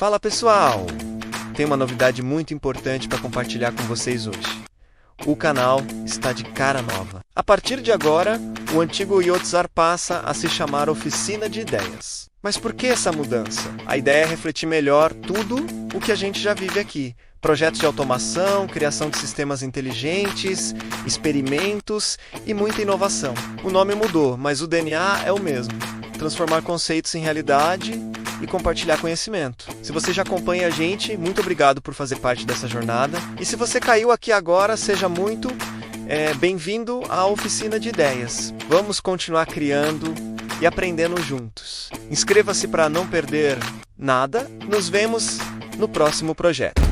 Fala pessoal! Tenho uma novidade muito importante para compartilhar com vocês hoje. O canal está de cara nova. A partir de agora, o antigo iotzar passa a se chamar Oficina de Ideias. Mas por que essa mudança? A ideia é refletir melhor tudo o que a gente já vive aqui. Projetos de automação, criação de sistemas inteligentes, experimentos e muita inovação. O nome mudou, mas o DNA é o mesmo. Transformar conceitos em realidade e compartilhar conhecimento. Se você já acompanha a gente, muito obrigado por fazer parte dessa jornada. E se você caiu aqui agora, seja muito bem-vindo à Oficina de Ideias. Vamos continuar criando e aprendendo juntos. Inscreva-se para não perder nada. Nos vemos no próximo projeto.